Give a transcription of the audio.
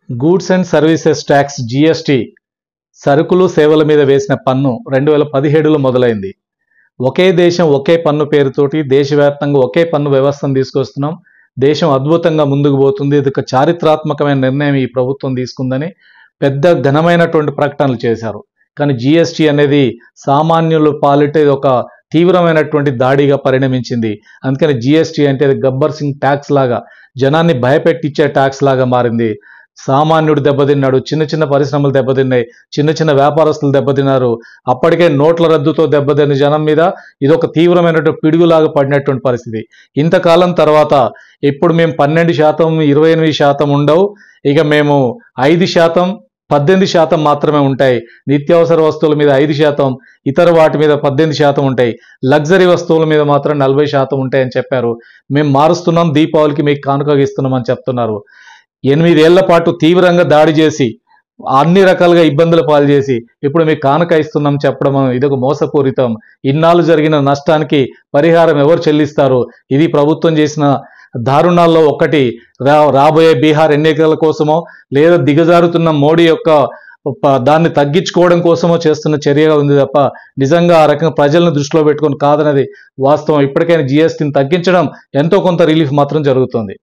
Goods and services tax GST సరుకులు సేవల మీద వేసిన పన్ను 2017లో మొదలైంది. ఒకే దేశం ఒకే పన్ను పేరుతోటి దేశవ్యాప్తంగా ఒకే పన్ను వ్యవస్థను తీసుకొస్తున్నాం. దేశం అద్భుతంగా ముందుకు పోతుంది. ఇది ఒక చారిత్రాత్మకమైన నిర్ణయం ఈ ప్రభుత్వం తీసుకుందని పెద్ద ఘనమైనటువంటి ప్రకటనలు చేశారు. కానీ జీఎస్టీ అనేది సామాన్యుల పాలిట ఇది ఒక తీవ్రమైనటువంటి దాడిగా పరిణమించింది. అందుకని జీఎస్టీ అంటే గబ్బర్ సింగ్ ట్యాక్స్ లాగా, జనాన్ని భయపెట్టించే ట్యాక్స్ లాగా మారింది. సామాన్యుడు దెబ్బతిన్నాడు, చిన్న చిన్న పరిశ్రమలు దెబ్బతిన్నాయి, చిన్న చిన్న వ్యాపారస్తులు దెబ్బతిన్నారు. అప్పటికే నోట్ల రద్దుతో దెబ్బతిన్న జనం మీద ఇదొక తీవ్రమైనటువంటి పిడుగులాగా పడినటువంటి పరిస్థితి. ఇంతకాలం తర్వాత ఇప్పుడు మేము 12%, 28% ఉండవు, ఇక మేము 5%, 18% మాత్రమే ఉంటాయి. నిత్యావసర వస్తువుల మీద 5%, ఇతర వాటి మీద 18% ఉంటాయి. లగ్జరీ వస్తువుల మీద మాత్రం 40% ఉంటాయని చెప్పారు. మేము మారుస్తున్నాం, దీపావళికి మీకు కానుకగా ఇస్తున్నామని చెప్తున్నారు. 8 ఏళ్ల పాటు తీవ్రంగా దాడి చేసి అన్ని రకాలుగా ఇబ్బందులు పాలు చేసి ఇప్పుడు మీకు కానుక ఇస్తున్నాం చెప్పడం ఇదొక మోసపూరితం. ఇన్నాళ్ళు జరిగిన నష్టానికి పరిహారం ఎవరు చెల్లిస్తారు? ఇది ప్రభుత్వం చేసిన దారుణాల్లో ఒకటి. రాబోయే బీహార్ ఎన్నికల కోసమో లేదా దిగజారుతున్న మోడీ యొక్క దాన్ని తగ్గించుకోవడం కోసమో చేస్తున్న చర్యగా ఉంది తప్ప నిజంగా ఆ రకంగా ప్రజలను దృష్టిలో పెట్టుకొని కాదన్నది వాస్తవం. ఇప్పటికైనా జీఎస్టీని తగ్గించడం ఎంతో కొంత రిలీఫ్ మాత్రం జరుగుతుంది.